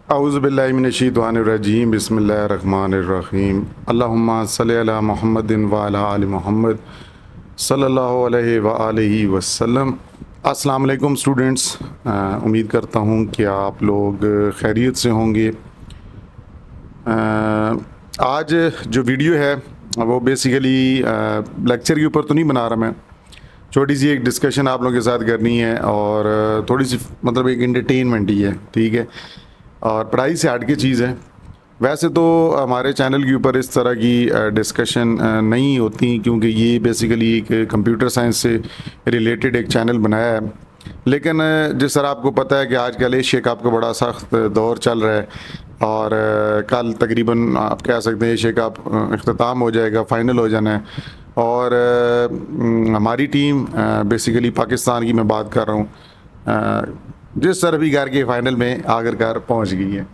औज़ुबिल्लाहिमिनश्शैतानिर्रजीम बिस्मिल्लाहिर्रहमानिर्रहीम अल्लाहुम्मा सल्लि अला मुहम्मदिन व अला आलि मुहम्मद सल्लल्लाहु अलैहि व आलिहि वसल्लम। अस्सलाम वालेकुम स्टूडेंट्स। उम्मीद करता हूँ कि आप लोग खैरियत से होंगे। आज जो वीडियो है वो बेसिकली लेक्चर के ऊपर तो नहीं बना रहा मैं, छोटी सी एक डिस्कशन आप लोगों के साथ करनी है और थोड़ी सी मतलब एक एंटरटेनमेंट ही है, ठीक है, और पढ़ाई से हट के चीज़ है। वैसे तो हमारे चैनल के ऊपर इस तरह की डिस्कशन नहीं होती, क्योंकि ये बेसिकली एक कंप्यूटर साइंस से रिलेटेड एक चैनल बनाया है। लेकिन जिस तरह आपको पता है कि आजकल एशिया कप का बड़ा सख्त दौर चल रहा है और कल तकरीबन आप कह सकते हैं एशिया कप अख्ताम हो जाएगा, फ़ाइनल हो जाना है। और हमारी टीम बेसिकली पाकिस्तान की मैं बात कर रहा हूँ, जिस तरह भी करके फ़ाइनल में आखिरकार पहुँच गई है।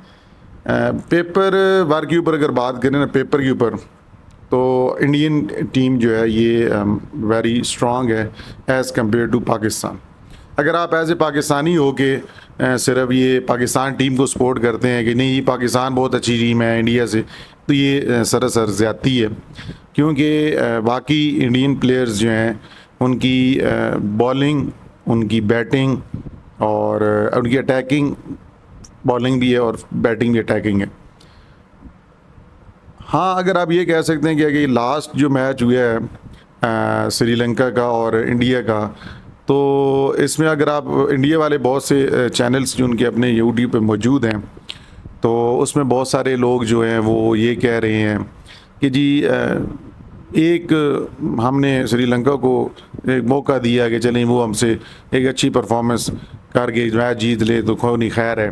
पेपर वर्क के ऊपर अगर बात करें ना, पेपर के ऊपर, तो इंडियन टीम जो है ये वेरी स्ट्रांग है एज़ कम्पेयर टू पाकिस्तान। अगर आप एज ए पाकिस्तानी हो के सिर्फ ये पाकिस्तान टीम को सपोर्ट करते हैं कि नहीं पाकिस्तान बहुत अच्छी टीम है इंडिया से, तो ये सरासर ज़्यादती है। क्योंकि बाकी इंडियन प्लेयर्स जो हैं उनकी बॉलिंग, उनकी बैटिंग और उनकी अटैकिंग, बॉलिंग भी है और बैटिंग भी अटैकिंग है। हाँ, अगर आप ये कह सकते हैं कि लास्ट जो मैच हुआ है श्रीलंका का और इंडिया का, तो इसमें अगर आप इंडिया वाले बहुत से चैनल्स जो उनके अपने यूट्यूब पे मौजूद हैं, तो उसमें बहुत सारे लोग जो हैं वो ये कह रहे हैं कि जी एक हमने श्रीलंका को एक मौका दिया कि चलें वो हमसे एक अच्छी परफॉर्मेंस करके मैच जीत ले तो कोई नहीं, खैर है।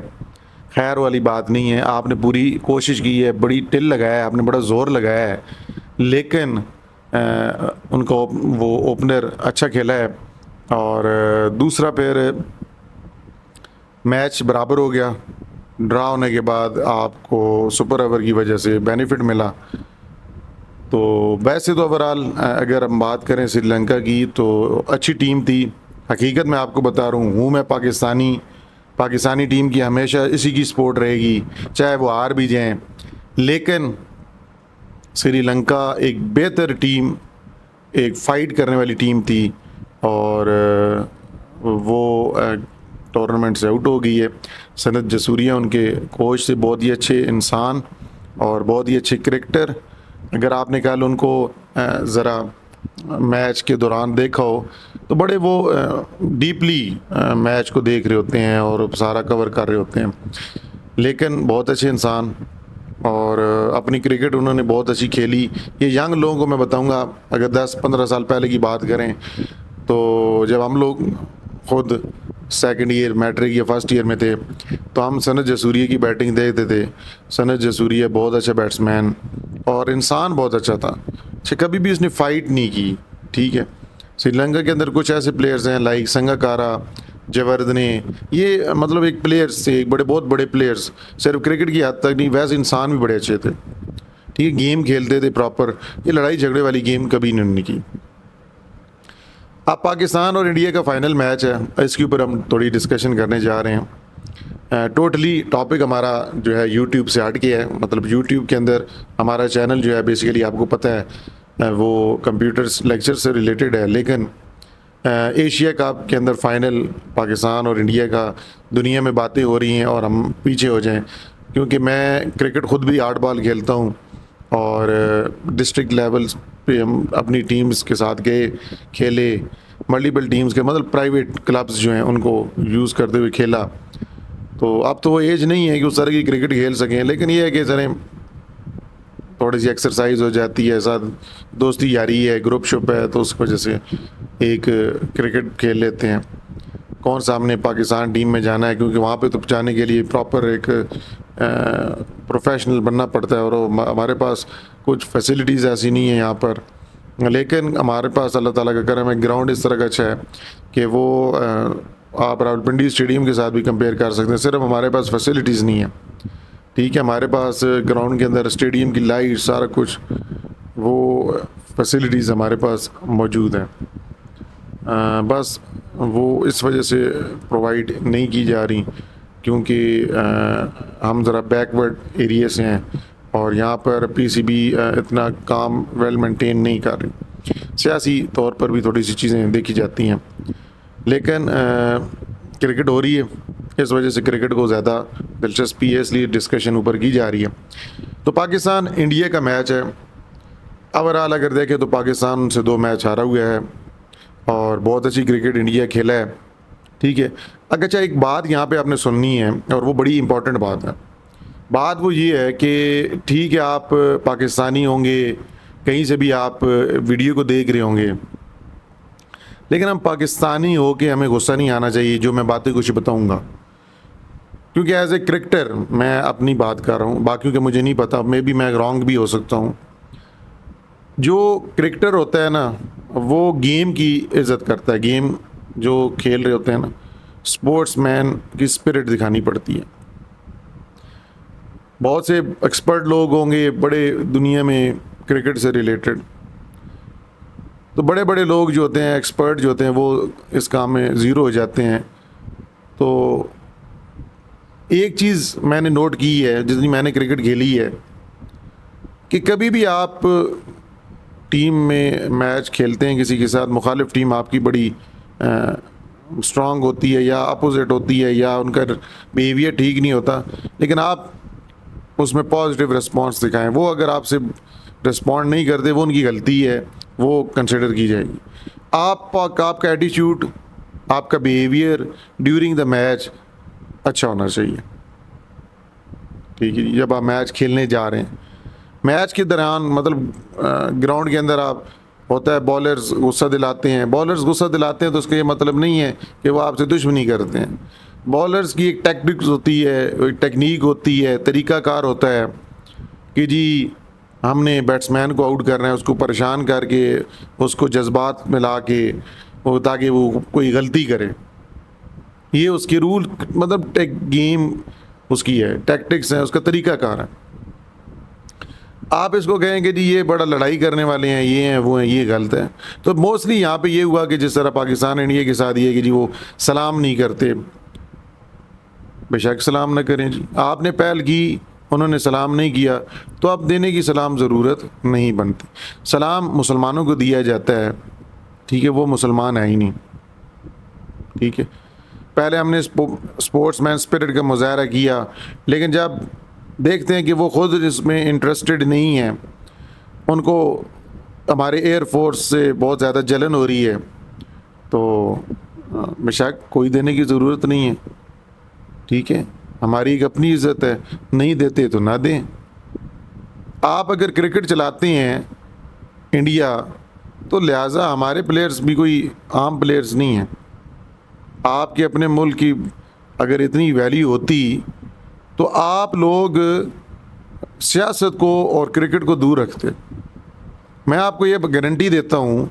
खैर वाली बात नहीं है, आपने पूरी कोशिश की है, बड़ी टिल लगाया है, आपने बड़ा ज़ोर लगाया है, लेकिन उनका वो ओपनर अच्छा खेला है और दूसरा फिर मैच बराबर हो गया। ड्रा होने के बाद आपको सुपर ओवर की वजह से बेनिफिट मिला। तो वैसे तो ओवरऑल अगर हम बात करें श्रीलंका की, तो अच्छी टीम थी। हकीकत में आपको बता रहा हूँ मैं पाकिस्तानी टीम की हमेशा इसी की सपोर्ट रहेगी, चाहे वो हार भी जाएं। लेकिन श्रीलंका एक बेहतर टीम, एक फ़ाइट करने वाली टीम थी और वो टूर्नामेंट से आउट हो गई है। सनत जसूरिया उनके कोच से बहुत ही अच्छे इंसान और बहुत ही अच्छे क्रिकेटर। अगर आपने कल उनको ज़रा मैच के दौरान देखा हो तो बड़े वो डीपली मैच को देख रहे होते हैं और सारा कवर कर रहे होते हैं। लेकिन बहुत अच्छे इंसान और अपनी क्रिकेट उन्होंने बहुत अच्छी खेली। ये यंग लोगों को मैं बताऊंगा, अगर 10-15 साल पहले की बात करें तो जब हम लोग खुद सेकंड ईयर मैट्रिक या फर्स्ट ईयर में थे, तो हम सनत जसूरिया की बैटिंग देखते थे। सनत जसूरिया बहुत अच्छा बैट्समैन और इंसान बहुत अच्छा था। अच्छा, कभी भी उसने फ़ाइट नहीं की, ठीक है। श्रीलंका के अंदर कुछ ऐसे प्लेयर्स हैं लाइक संगाकारा, जयवर्धने, ये मतलब एक प्लेयर्स थे, एक बहुत बड़े प्लेयर्स, सिर्फ क्रिकेट की हद तक नहीं, वैसे इंसान भी बड़े अच्छे थे, ठीक है, गेम खेलते थे प्रॉपर। ये लड़ाई झगड़े वाली गेम कभी नहीं उन्होंने की। अब पाकिस्तान और इंडिया का फाइनल मैच है, इसके ऊपर हम थोड़ी डिस्कशन करने जा रहे हैं। टोटली टॉपिक हमारा जो है यूट्यूब से हट के है, मतलब यूट्यूब के अंदर हमारा चैनल जो है बेसिकली आपको पता है वो कंप्यूटर्स लेक्चर से रिलेटेड है। लेकिन एशिया कप के अंदर फाइनल पाकिस्तान और इंडिया का दुनिया में बातें हो रही हैं और हम पीछे हो जाएं, क्योंकि मैं क्रिकेट ख़ुद भी 8 बॉल खेलता हूं और डिस्ट्रिक्ट लेवल पे हम अपनी टीम्स के साथ गए, खेले, मल्टीपल टीम्स के मतलब प्राइवेट क्लब्स जो हैं उनको यूज़ करते हुए खेला। तो अब तो वो एज नहीं है कि उस तरह की क्रिकेट खेल सकें, लेकिन ये है कि चलें थोड़ी सी एक्सरसाइज हो जाती है, साथ दोस्ती यारी है, ग्रुप शुप है, तो उस वजह से एक क्रिकेट खेल लेते हैं। कौन सा हमने पाकिस्तान टीम में जाना है, क्योंकि वहाँ पे तो जाने के लिए प्रॉपर एक प्रोफेशनल बनना पड़ता है और हमारे पास कुछ फैसिलिटीज़ ऐसी नहीं है यहाँ पर। लेकिन हमारे पास अल्लाह ताला का करम है, ग्राउंड इस तरह का अच्छा है कि वो आप रावलपिंडी स्टेडियम के साथ भी कंपेयर कर सकते हैं। सिर्फ हमारे पास फैसिलिटीज़ नहीं है, ठीक है, हमारे पास ग्राउंड के अंदर स्टेडियम की लाइट सारा कुछ वो फैसिलिटीज़ हमारे पास मौजूद हैं, बस वो इस वजह से प्रोवाइड नहीं की जा रही। क्योंकि हम ज़रा बैकवर्ड एरिया से हैं और यहाँ पर पीसीबी इतना काम वेल मेंटेन नहीं कर रही। सियासी तौर पर भी थोड़ी सी चीज़ें देखी जाती हैं, लेकिन क्रिकेट हो रही है, इस वजह से क्रिकेट को ज़्यादा दिलचस्पी है, इसलिए डिस्कशन ऊपर की जा रही है। तो पाकिस्तान इंडिया का मैच है, ओवरऑल अगर देखें तो पाकिस्तान से 2 मैच हारा हुआ है और बहुत अच्छी क्रिकेट इंडिया खेला है, ठीक है। अच्छा, एक बात यहाँ पे आपने सुननी है और वो बड़ी इंपॉर्टेंट बात है। बात वो ये है कि ठीक है, आप पाकिस्तानी होंगे, कहीं से भी आप वीडियो को देख रहे होंगे, लेकिन हम पाकिस्तानी हो के हमें गुस्सा नहीं आना चाहिए जो मैं बातें कुछ बताऊंगा, क्योंकि एज ए क्रिकेटर मैं अपनी बात कर रहा हूँ, बाकियों के मुझे नहीं पता, मे बी मैं रॉन्ग भी हो सकता हूँ। जो क्रिकेटर होता है ना, वो गेम की इज़्ज़त करता है, गेम जो खेल रहे होते हैं ना, स्पोर्ट्समैन की स्पिरिट दिखानी पड़ती है। बहुत से एक्सपर्ट लोग होंगे बड़े दुनिया में क्रिकेट से रिलेटेड, तो बड़े बड़े लोग जो होते हैं, एक्सपर्ट जो होते हैं, वो इस काम में ज़ीरो हो जाते हैं। तो एक चीज़ मैंने नोट की है जितनी मैंने क्रिकेट खेली है, कि कभी भी आप टीम में मैच खेलते हैं किसी के साथ, मुखालिफ टीम आपकी बड़ी स्ट्रांग होती है या अपोजिट होती है या उनका बिहेवियर ठीक नहीं होता, लेकिन आप उसमें पॉजिटिव रिस्पांस दिखाएं, वो अगर आपसे रिस्पॉन्ड नहीं करते, वो उनकी गलती है, वो कंसिडर की जाएगी। आपका एटीट्यूड, आपका बिहेवियर ड्यूरिंग द मैच अच्छा होना चाहिए, ठीक है। जब आप मैच खेलने जा रहे हैं, मैच के दौरान मतलब ग्राउंड के अंदर आप होता है बॉलर्स गुस्सा दिलाते हैं, तो उसका ये मतलब नहीं है कि वो आपसे दुश्मनी करते हैं। बॉलर्स की एक टैक्टिक्स होती है, एक टेक्निक होती है, तरीक़ाकार होता है कि जी हमने बैट्समैन को आउट करना है, उसको परेशान करके, उसको जज्बात में ला के, वो ताकि वो कोई गलती करे। ये उसके रूल, मतलब गेम उसकी है, टैक्टिक्स है, उसका तरीक़ाकार है। आप इसको कहें कि जी ये बड़ा लड़ाई करने वाले हैं, ये हैं, वो हैं, ये गलत है। तो मोस्टली यहाँ पे ये हुआ कि जिस तरह पाकिस्तान इंडिया के साथ ये कि जी वो सलाम नहीं करते, बेशक सलाम न करें जी, आपने पहल की, उन्होंने सलाम नहीं किया, तो अब देने की सलाम ज़रूरत नहीं बनती। सलाम मुसलमानों को दिया जाता है, ठीक है, वो मुसलमान है ही नहीं, ठीक है। पहले हमने स्पोर्ट्समैन स्पिरिट का मुजाहरा किया, लेकिन जब देखते हैं कि वो ख़ुद इसमें इंटरेस्टेड नहीं है, उनको हमारे एयरफोर्स से बहुत ज़्यादा जलन हो रही है, तो बेशक कोई देने की ज़रूरत नहीं है, ठीक है। हमारी एक अपनी इज़्ज़त है, नहीं देते तो ना दें। आप अगर क्रिकेट चलाते हैं इंडिया, तो लिहाजा हमारे प्लेयर्स भी कोई आम प्लेयर्स नहीं हैं। आपके अपने मुल्क की अगर इतनी वैल्यू होती तो आप लोग सियासत को और क्रिकेट को दूर रखते। मैं आपको ये गारंटी देता हूँ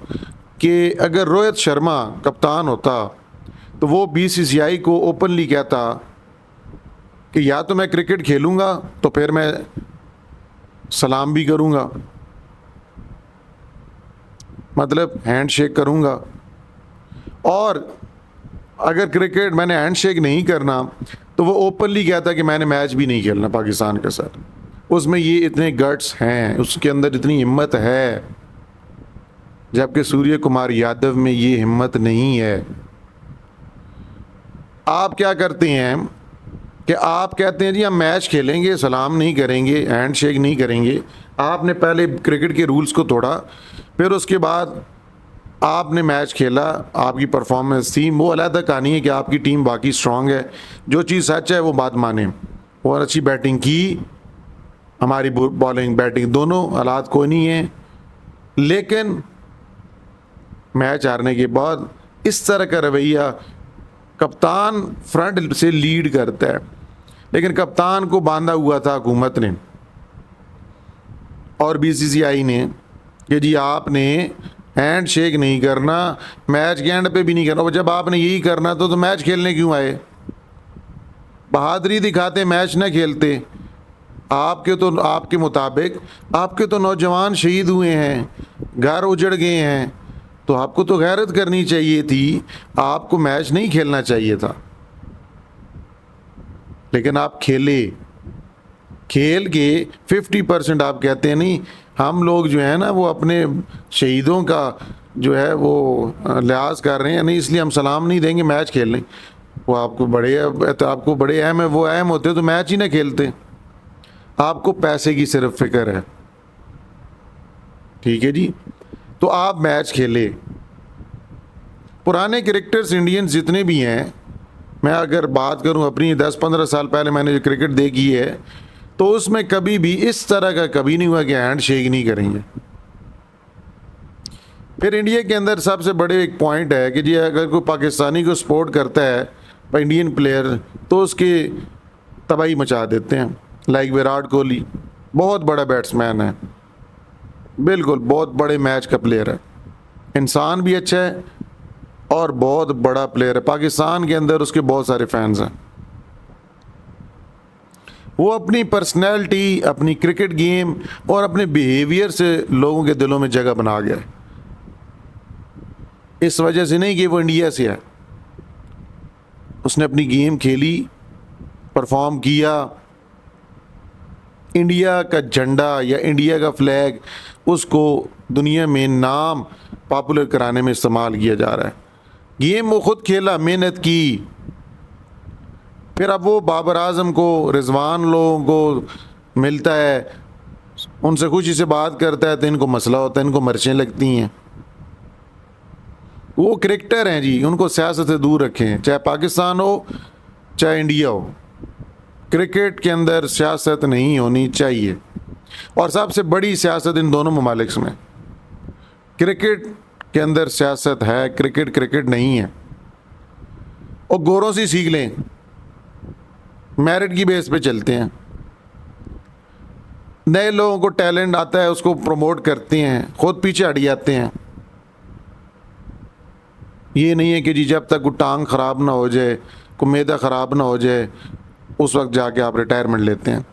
कि अगर रोहित शर्मा कप्तान होता तो वो बीसीसीआई को ओपनली कहता कि या तो मैं क्रिकेट खेलूँगा तो फिर मैं सलाम भी करूँगा, मतलब हैंड शेक करूँगा, और अगर क्रिकेट मैंने हैंड शेक नहीं करना तो वो ओपनली कहता कि मैंने मैच भी नहीं खेलना पाकिस्तान के साथ। उसमें ये इतने गट्स हैं, उसके अंदर इतनी हिम्मत है, जबकि सूर्य कुमार यादव में ये हिम्मत नहीं है। आप क्या करते हैं कि आप कहते हैं जी हम मैच खेलेंगे, सलाम नहीं करेंगे, हैंड शेक नहीं करेंगे। आपने पहले क्रिकेट के रूल्स को तोड़ा, फिर उसके बाद आपने मैच खेला, आपकी परफॉर्मेंस थी, वो अलग कहानी है कि आपकी टीम बाकी स्ट्रांग है, जो चीज़ सच है वो बात माने। और अच्छी बैटिंग की, हमारी बॉलिंग बैटिंग दोनों हालात कोई नहीं है, लेकिन मैच हारने के बाद इस तरह का रवैया, कप्तान फ्रंट से लीड करता है, लेकिन कप्तान को बांधा हुआ था हुकूमत ने और बीसीसीआई ने कि जी आपने हैंड शेक नहीं करना, मैच के एंड पे भी नहीं करना। और जब आपने यही करना तो मैच खेलने क्यों आए? बहादुरी दिखाते मैच ना खेलते। आपके मुताबिक आपके तो नौजवान शहीद हुए हैं, घर उजड़ गए हैं, तो आपको तो गैरत करनी चाहिए थी, आपको मैच नहीं खेलना चाहिए था। लेकिन आप खेले, खेल के 50% आप कहते हैं नहीं, हम लोग जो है ना वो अपने शहीदों का जो है वो लिहाज कर रहे हैं, नहीं इसलिए हम सलाम नहीं देंगे, मैच खेल लें। वो आपको बड़े अहम है, वो अहम होते तो मैच ही ना खेलते। आपको पैसे की सिर्फ फिक्र है, ठीक है जी, तो आप मैच खेले। पुराने क्रिकेटर्स इंडियंस जितने भी हैं, मैं अगर बात करूं अपनी 10-15 साल पहले मैंने जो क्रिकेट देखी है, तो उसमें कभी भी इस तरह का कभी नहीं हुआ कि हैंड शेक नहीं करेंगे। फिर इंडिया के अंदर सबसे बड़े एक पॉइंट है कि जी अगर कोई पाकिस्तानी को सपोर्ट करता है इंडियन प्लेयर, तो उसकी तबाही मचा देते हैं। लाइक विराट कोहली, बहुत बड़ा बैट्समैन है, बिल्कुल बहुत बड़े मैच का प्लेयर है, इंसान भी अच्छा है और बहुत बड़ा प्लेयर है। पाकिस्तान के अंदर उसके बहुत सारे फैंस हैं। वो अपनी पर्सनैलिटी, अपनी क्रिकेट गेम और अपने बिहेवियर से लोगों के दिलों में जगह बना गया है। इस वजह से नहीं कि वो इंडिया से है, उसने अपनी गेम खेली, परफॉर्म किया। इंडिया का झंडा या इंडिया का फ्लैग उसको दुनिया में नाम पॉपुलर कराने में इस्तेमाल किया जा रहा है। गेम वो खुद खेला, मेहनत की। फिर अब वो बाबर आजम को, रिजवान लोगों को मिलता है, उनसे खुशी से बात करता है तो इनको मसला होता है, इनको मिर्चें लगती हैं। वो क्रिकेटर हैं जी, उनको सियासत से दूर रखें, चाहे पाकिस्तान हो चाहे इंडिया हो। क्रिकेट के अंदर सियासत नहीं होनी चाहिए, और सबसे बड़ी सियासत इन दोनों ममालिक में। क्रिकेट के अंदर सियासत है, क्रिकेट क्रिकेट नहीं है। और गोरों से सीख लें, मेरिट की बेस पे चलते हैं। नए लोगों को टैलेंट आता है उसको प्रमोट करते हैं, खुद पीछे हट जाते हैं। ये नहीं है कि जी जब तक वो टांग ख़राब ना हो जाए, को मैदा ख़राब ना हो जाए, उस वक्त जाके आप रिटायरमेंट लेते हैं।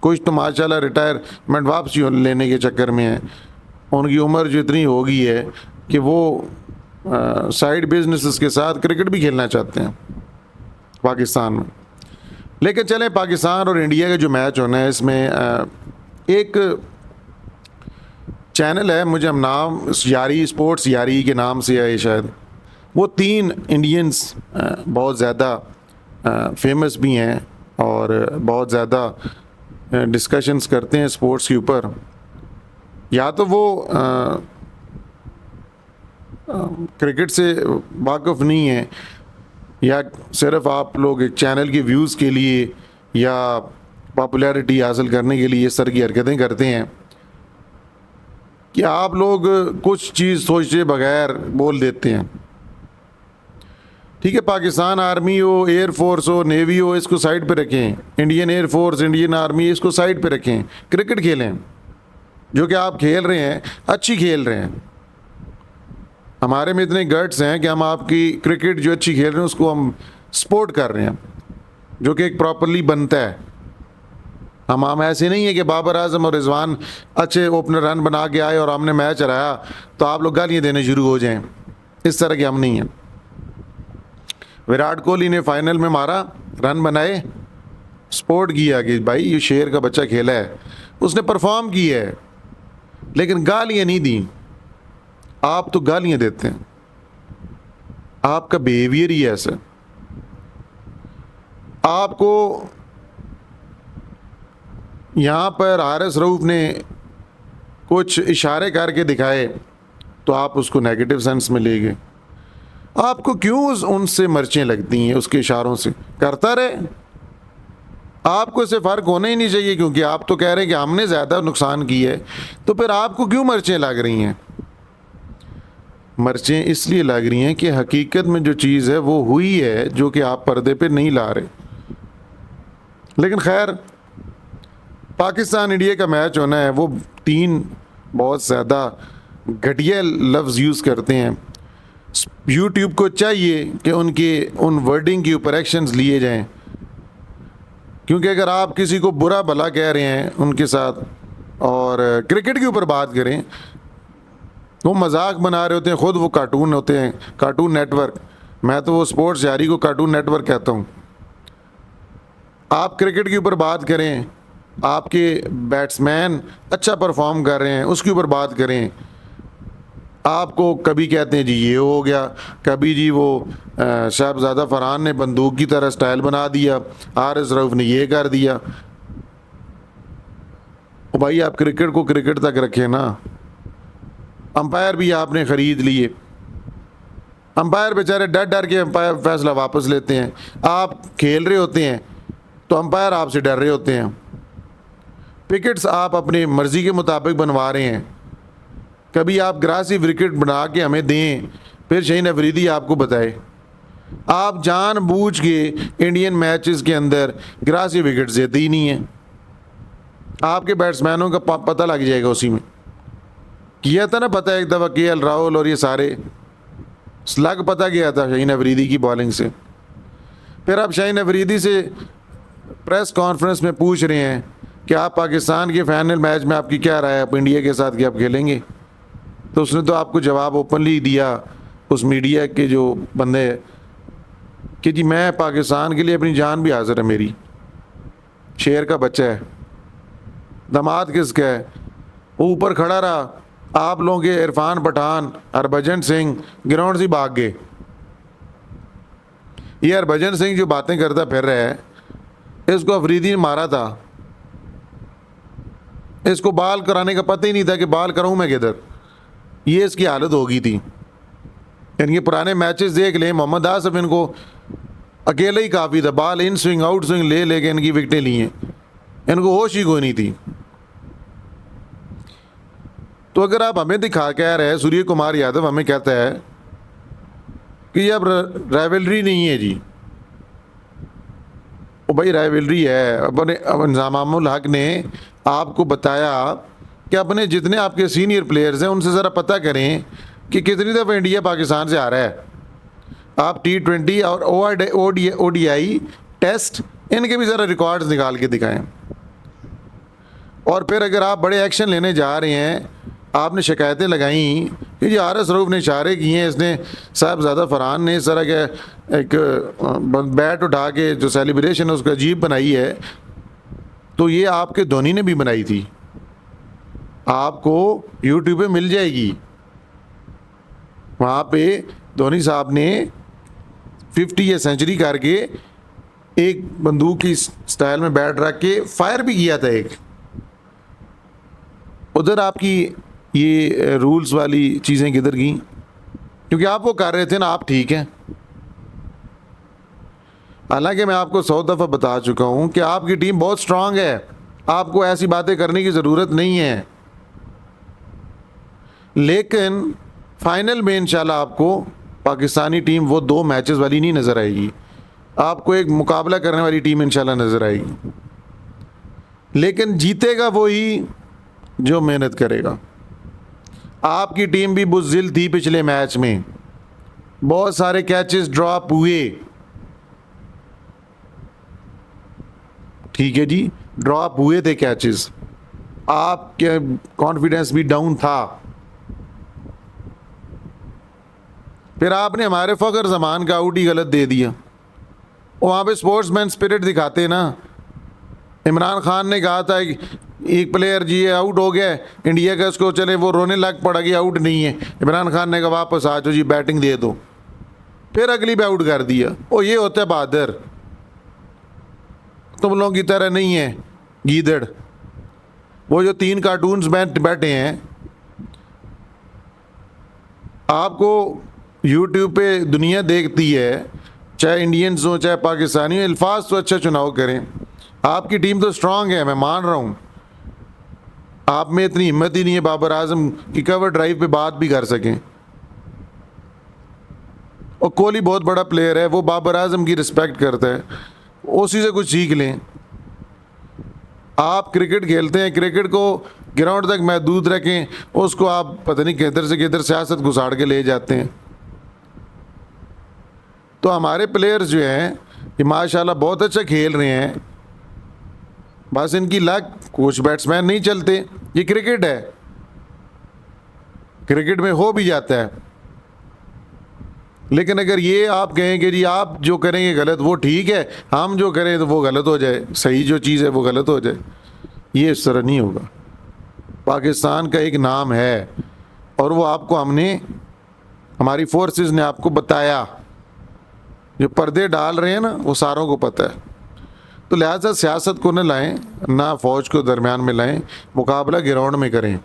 कुछ तो माशाल्लाह रिटायरमेंट वापसी लेने के चक्कर में है, उनकी उम्र जो इतनी हो गई है कि वो साइड बिजनेसेस के साथ क्रिकेट भी खेलना चाहते हैं पाकिस्तान में। लेकिन चलें, पाकिस्तान और इंडिया का जो मैच होना है, इसमें एक चैनल है, मुझे हम नाम यारी, स्पोर्ट्स यारी के नाम से है शायद, वो 3 इंडियंस बहुत ज़्यादा फेमस भी हैं और बहुत ज़्यादा डिस्कशंस करते हैं स्पोर्ट्स के ऊपर। या तो वो क्रिकेट से वाकिफ़ नहीं है, या सिर्फ आप लोग एक चैनल के व्यूज़ के लिए या पॉपुलैरिटी हासिल करने के लिए इस तरह की हरकतें करते हैं कि आप लोग कुछ चीज़ सोचे बगैर बोल देते हैं। ठीक है, पाकिस्तान आर्मी हो, एयर फोर्स हो, नेवी हो, इसको साइड पे रखें। Indian air force, Indian army, इसको साइड पे रखें। क्रिकेट खेलें, जो कि आप खेल रहे हैं, अच्छी खेल रहे हैं। हमारे में इतने गट्स हैं कि हम आपकी क्रिकेट जो अच्छी खेल रहे हैं उसको हम सपोर्ट कर रहे हैं, जो कि एक प्रॉपरली बनता है। हम ऐसे नहीं है कि बाबर आजम और रिजवान अच्छे ओपनर रन बना के आए और हमने मैच हराया तो आप लोग गालियाँ देने शुरू हो जाएं। इस तरह के हम नहीं हैं। विराट कोहली ने फाइनल में मारा, रन बनाए, सपोर्ट किया कि भाई ये शेर का बच्चा खेला है, उसने परफॉर्म किया है, लेकिन गालियाँ नहीं दी। आप तो गालियाँ देते हैं, आपका बिहेवियर ही ऐसा। आपको यहाँ पर हारिस रऊफ ने कुछ इशारे करके दिखाए तो आप उसको नेगेटिव सेंस में ले गए। आपको क्यों उनसे मिर्चें लगती हैं? उसके इशारों से करता रहे, आपको इससे फ़र्क होना ही नहीं चाहिए, क्योंकि आप तो कह रहे हैं कि हमने ज़्यादा नुकसान की है, तो फिर आपको क्यों मिर्चें लग रही हैं? मिर्चें इसलिए लग रही हैं कि हकीकत में जो चीज़ है वो हुई है, जो कि आप पर्दे पे नहीं ला रहे। लेकिन खैर, पाकिस्तान इंडिया का मैच होना है, वो 3 बहुत ज़्यादा घटिया लफ्ज़ यूज़ करते हैं। यूट्यूब को चाहिए कि उनके उन वर्डिंग के ऊपर एक्शंस लिए जाएं, क्योंकि अगर आप किसी को बुरा भला कह रहे हैं उनके साथ और क्रिकेट के ऊपर बात करें, वो मजाक बना रहे होते हैं, ख़ुद वो कार्टून होते हैं, कार्टून नेटवर्क। मैं तो वो स्पोर्ट्स यारी को कार्टून नेटवर्क कहता हूँ। आप क्रिकेट के ऊपर बात करें, आपके बैट्समैन अच्छा परफॉर्म कर रहे हैं उसके ऊपर बात करें। आपको कभी कहते हैं जी ये हो गया, कभी जी वो साहबजादा फरहान ने बंदूक की तरह स्टाइल बना दिया, आरिस रऊफ ने ये कर दिया। ओ भाई आप क्रिकेट को क्रिकेट तक रखें ना। अंपायर भी आपने ख़रीद लिए, अंपायर बेचारे डर डर के अंपायर फैसला वापस लेते हैं। आप खेल रहे होते हैं तो अंपायर आपसे डर रहे होते हैं। विकेट्स आप अपनी मर्ज़ी के मुताबिक बनवा रहे हैं। कभी आप ग्रासी विकेट बना के हमें दें, फिर शहीन अफरीदी आपको बताए। आप जानबूझ के इंडियन मैचेस के अंदर ग्रासी विकेट्स देते ही नहीं हैं। आपके बैट्समैनों का पता लग जाएगा उसी में। किया था ना पता एक दफ़ा केएल राहुल और ये सारे स्लग पता गया था शहीन अफरीदी की बॉलिंग से। फिर आप शहीन अफरीदी से प्रेस कॉन्फ्रेंस में पूछ रहे हैं कि आप पाकिस्तान के फाइनल मैच में आपकी क्या राय है, आप इंडिया के साथ क्या आप खेलेंगे? तो उसने तो आपको जवाब ओपनली दिया उस मीडिया के जो बंदे कि जी मैं पाकिस्तान के लिए अपनी जान भी हाजिर है मेरी। शेर का बच्चा है, दामाद किसका है? वो ऊपर खड़ा रहा, आप लोगों के इरफान पठान हरभजन सिंह ग्राउंड से भाग गए। ये हरभजन सिंह जो बातें करता फिर रहा है, इसको अफरीदी ने मारा था। इसको बाल कराने का पता ही नहीं था कि बाल कराऊं मैं किधर। ये इसकी हालत हो गई थी। इनके पुराने मैचेस देख लें, मोहम्मद आसिफ इनको अकेला ही काफ़ी था, बाल इन स्विंग आउट स्विंग ले लेके इनकी विकेटें ली हैं। इनको होश ही कोई नहीं थी। तो अगर आप हमें दिखा कह रहे हैं, सूर्य कुमार यादव हमें कहता है कि ये अब राइवलरी नहीं है जी। ओ भाई राइवलरी है। अपने इंजामुल हक ने आपको बताया कि अपने जितने आपके सीनियर प्लेयर्स हैं उनसे ज़रा पता करें कि कितनी दफ़ा इंडिया पाकिस्तान से आ रहा है। आप T20 और ODI टेस्ट इनके भी ज़रा रिकॉर्ड्स निकाल के दिखाएं। और फिर अगर आप बड़े एक्शन लेने जा रहे हैं, आपने शिकायतें लगाई कि जी आरिस रऊफ ने इशारे किए हैं, इसने साहबजादा फरहान ने इस तरह के एक बैट उठा के जो सेलिब्रेशन है उसको अजीब बनाई है, तो ये आपके धोनी ने भी बनाई थी। आपको यूट्यूब पे मिल जाएगी। वहाँ पे धोनी साहब ने 50 या सेंचुरी करके एक बंदूक की स्टाइल में बैट रख के फायर भी किया था एक। उधर आपकी ये रूल्स वाली चीज़ें किधर गई? क्योंकि आप वो कर रहे थे ना, आप ठीक हैं। हालांकि मैं आपको 100 दफ़ा बता चुका हूँ कि आपकी टीम बहुत स्ट्रांग है, आपको ऐसी बातें करने की ज़रूरत नहीं है। लेकिन फाइनल में इंशाल्लाह आपको पाकिस्तानी टीम वो 2 मैचेस वाली नहीं नज़र आएगी। आपको एक मुकाबला करने वाली टीम इंशाल्लाह नज़र आएगी। लेकिन जीतेगा वही जो मेहनत करेगा। आपकी टीम भी बुज़दिल थी पिछले मैच में, बहुत सारे कैचेस ड्रॉप हुए। ठीक है जी, ड्रॉप हुए थे कैचेस, आपके कॉन्फिडेंस भी डाउन था। फिर आपने हमारे फ़खर ज़मान का आउट ही गलत दे दिया। वहाँ पे स्पोर्ट्समैन स्पिरिट दिखाते ना। इमरान खान ने कहा था एक प्लेयर जी आउट हो गया इंडिया का, इसको चले वो रोने लग पड़ा कि आउट नहीं है। इमरान खान ने कहा वापस आ जाओ जी, बैटिंग दे दो। फिर अगली पे आउट कर दिया। ओ ये होता है बहादुर, तुम लोगों की तरह नहीं है गीदड़। वो जो 3 कार्टून्स बैठे हैं, आपको यूट्यूब पे दुनिया देखती है, चाहे इंडियंस हो चाहे पाकिस्तानी हो, अल्फाज तो अच्छा चुनाव करें। आपकी टीम तो स्ट्रांग है, मैं मान रहा हूँ। आप में इतनी हिम्मत ही नहीं है बाबर आजम की कवर ड्राइव पे बात भी कर सकें। और कोहली बहुत बड़ा प्लेयर है, वो बाबर आजम की रिस्पेक्ट करता है, उसी से कुछ सीख लें। आप क्रिकेट खेलते हैं, क्रिकेट को ग्राउंड तक महदूद रखें, उसको आप पता नहीं किधर से किधर सियासत घुसाड़ के ले जाते हैं। तो हमारे प्लेयर्स जो हैं ये माशाल्लाह बहुत अच्छा खेल रहे हैं, बस इनकी लक, कुछ बैट्समैन नहीं चलते। ये क्रिकेट है, क्रिकेट में हो भी जाता है। लेकिन अगर ये आप कहें कि जी आप जो करेंगे गलत वो ठीक है, हम जो करें तो वो गलत हो जाए, सही जो चीज़ है वो गलत हो जाए, ये इस तरह नहीं होगा। पाकिस्तान का एक नाम है और वो आपको हमारी फोर्सेस ने आपको बताया। जो पर्दे डाल रहे हैं ना वो सारों को पता है। तो लिहाजा सियासत को न लाएं, ना फ़ौज को दरमियान में लाएं, मुकाबला ग्राउंड में करें।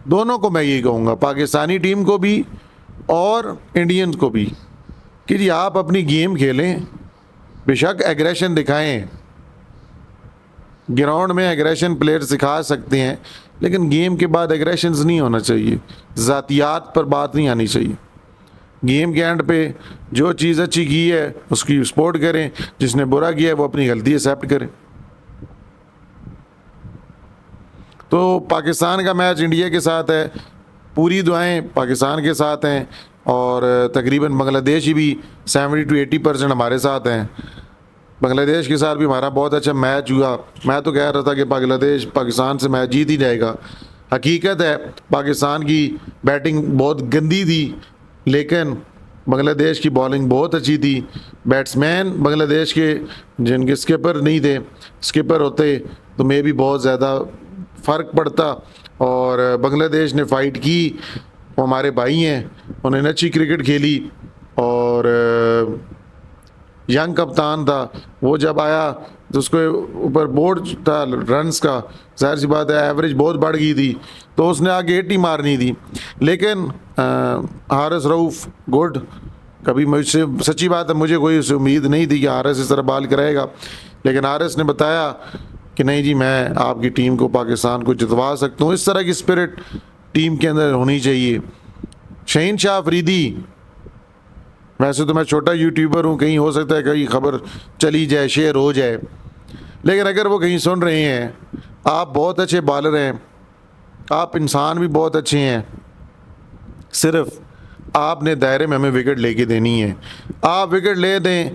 दोनों को मैं यही कहूँगा, पाकिस्तानी टीम को भी और इंडियंस को भी, कि जी आप अपनी गेम खेलें, बेशक एग्रेशन दिखाएं, ग्राउंड में एग्रेशन प्लेयर सिखा सकते हैं, लेकिन गेम के बाद एग्रेशंस नहीं होना चाहिए, ज़ातियात पर बात नहीं आनी चाहिए। गेम के एंड पे जो चीज़ अच्छी की है उसकी सपोर्ट करें, जिसने बुरा किया है वो अपनी गलती एक्सेप्ट करें। तो पाकिस्तान का मैच इंडिया के साथ है, पूरी दुआएं पाकिस्तान के साथ हैं और तकरीबन बांग्लादेश भी 70 to 80% हमारे साथ हैं। बांग्लादेश के साथ भी हमारा बहुत अच्छा मैच हुआ। मैं तो कह रहा था कि बांग्लादेश पाकिस्तान से मैच जीत ही जाएगा। हकीकत है पाकिस्तान की बैटिंग बहुत गंदी थी, लेकिन बांग्लादेश की बॉलिंग बहुत अच्छी थी। बैट्समैन बांग्लादेश के जिनके स्किपर नहीं थे, स्किपर होते तो मे भी बहुत ज़्यादा फ़र्क पड़ता। और बांग्लादेश ने फ़ाइट की, वो हमारे भाई हैं, उन्होंने अच्छी क्रिकेट खेली। और यंग कप्तान था, वो जब आया तो उसके ऊपर बोर्ड था रन्स का, जाहिर सी बात है एवरेज बहुत बढ़ गई थी, तो उसने आगे 80 मारनी थी। लेकिन हारिस रऊफ़ गुड, कभी मुझसे सच्ची बात है मुझे कोई उससे उम्मीद नहीं थी कि हारिस इस तरह बाल कराएगा, लेकिन हारिस ने बताया कि नहीं जी मैं आपकी टीम को, पाकिस्तान को जितवा सकता हूँ। इस तरह की स्पिरिट टीम के अंदर होनी चाहिए। शहीन शाह अफरीदी, वैसे तो मैं छोटा यूट्यूबर हूँ, कहीं हो सकता है कहीं खबर चली जाए, शेयर हो जाए, लेकिन अगर वो कहीं सुन रहे हैं, आप बहुत अच्छे बॉलर हैं, आप इंसान भी बहुत अच्छे हैं, सिर्फ आपने दायरे में हमें विकेट लेके देनी है। आप विकेट ले दें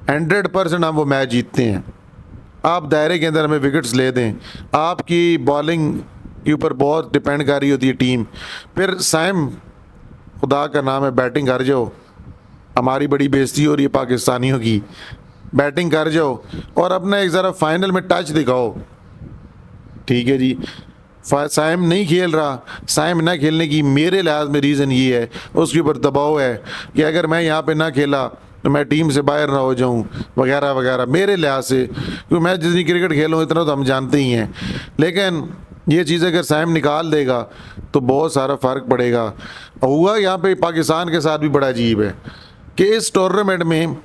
100% हम वो मैच जीतते हैं। आप दायरे के अंदर हमें विकेट्स ले दें, आपकी बॉलिंग के ऊपर बहुत डिपेंड कर रही होती है टीम। फिर साइम, खुदा का नाम है, बैटिंग कर जाओ, हमारी बड़ी बेइज्जती हो रही है पाकिस्तानियों की, बैटिंग कर जाओ और अपना एक ज़रा फाइनल में टच दिखाओ। ठीक है जी, साइम नहीं खेल रहा, साइम ना खेलने की मेरे लिहाज में रीज़न ये है, उसके ऊपर दबाव है कि अगर मैं यहाँ पे ना खेला तो मैं टीम से बाहर ना हो जाऊँ वगैरह वगैरह, मेरे लिहाज से, क्योंकि मैं जितनी क्रिकेट खेलूँ इतना तो हम जानते ही हैं। लेकिन ये चीज़ अगर साइम निकाल देगा तो बहुत सारा फ़र्क पड़ेगा। हुआ यहाँ पे पाकिस्तान के साथ भी बड़ा अजीब है कि इस टूर्नामेंट में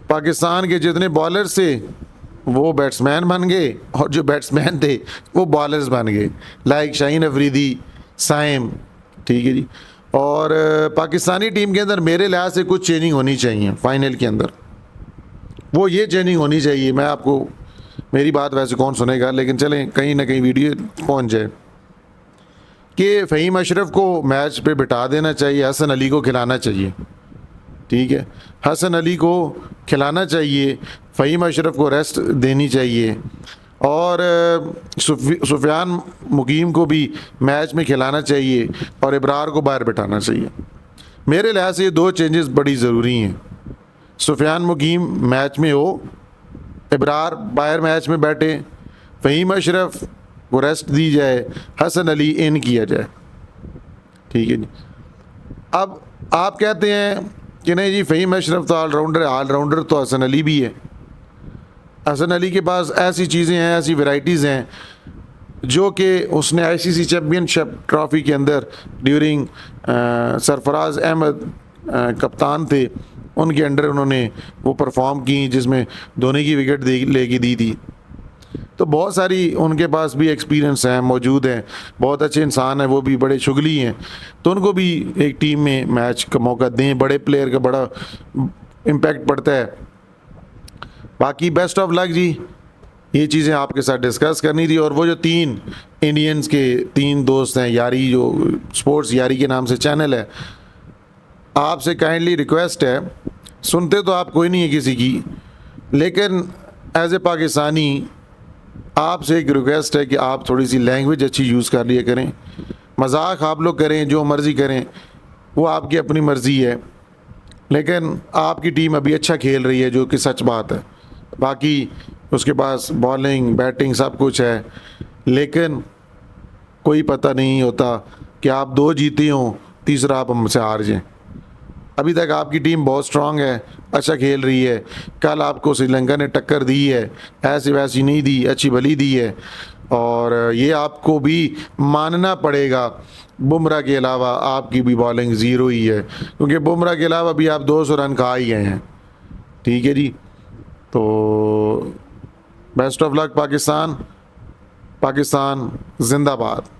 पाकिस्तान के जितने बॉलर थे वो बैट्समैन बन गए और जो बैट्समैन थे वो बॉलर्स बन गए, लाइक शाहीन अफरीदी, साइम। ठीक है जी। और पाकिस्तानी टीम के अंदर मेरे लिहाज से कुछ चेंजिंग होनी चाहिए फाइनल के अंदर। वो ये चेंजिंग होनी चाहिए, मैं आपको, मेरी बात वैसे कौन सुनेगा, लेकिन चलें कहीं ना कहीं वीडियो पहुंच जाए, कि फ़हीम अशरफ को मैच पे बिठा देना चाहिए, हसन अली को खिलाना चाहिए। ठीक है, हसन अली को खिलाना चाहिए, फ़हीम अशरफ को रेस्ट देनी चाहिए और सुफियान मुकीम को भी मैच में खिलाना चाहिए और इब्रार को बाहर बिठाना चाहिए। मेरे लिहाज से ये दो चेंजेस बड़ी ज़रूरी हैं। सुफियान मुकीम मैच में हो, इब्रार बाहर मैच में बैठे, फ़हीम अशरफ को रेस्ट दी जाए, हसन अली इन किया जाए। ठीक है जी। अब आप कहते हैं कि नहीं जी फ़हीम अशरफ तो ऑलराउंडर है, ऑलराउंडर तो हसन अली भी है। हसन अली के पास ऐसी चीज़ें हैं, ऐसी वैरायटीज़ हैं जो कि उसने आईसीसी चैम्पियनशिप ट्रॉफ़ी के अंदर ड्यूरिंग सरफराज अहमद कप्तान थे, उनके अंडर उन्होंने वो परफॉर्म की, जिसमें धोनी की विकेट लेके दी थी। तो बहुत सारी उनके पास भी एक्सपीरियंस हैं, मौजूद हैं, बहुत अच्छे इंसान हैं, वो भी बड़े शुगली हैं, तो उनको भी एक टीम में मैच का मौका दें। बड़े प्लेयर का बड़ा इम्पैक्ट पड़ता है। बाकी बेस्ट ऑफ लक जी, ये चीज़ें आपके साथ डिस्कस करनी थी। और वो जो 3 इंडियंस के 3 दोस्त हैं, यारी, जो स्पोर्ट्स यारी के नाम से चैनल है, आपसे काइंडली रिक्वेस्ट है, सुनते तो आप कोई नहीं है किसी की, लेकिन एज ए पाकिस्तानी आपसे एक रिक्वेस्ट है कि आप थोड़ी सी लैंग्वेज अच्छी यूज़ कर लिया करें। मजाक आप लोग करें, जो मर्ज़ी करें, वो आपकी अपनी मर्ज़ी है, लेकिन आपकी टीम अभी अच्छा खेल रही है, जो कि सच बात है। बाकी उसके पास बॉलिंग बैटिंग सब कुछ है, लेकिन कोई पता नहीं होता कि आप 2 जीते हों, तीसरा आप हमसे हार जाएं। अभी तक आपकी टीम बहुत स्ट्रांग है, अच्छा खेल रही है। कल आपको श्रीलंका ने टक्कर दी है, ऐसी वैसी नहीं दी, अच्छी भली दी है। और ये आपको भी मानना पड़ेगा, बुमराह के अलावा आपकी भी बॉलिंग ज़ीरो ही है, क्योंकि बुमराह के अलावा भी आप 200 रन खा ही गए हैं। ठीक है जी, तो best of luck Pakistan. Pakistan जिंदाबाद।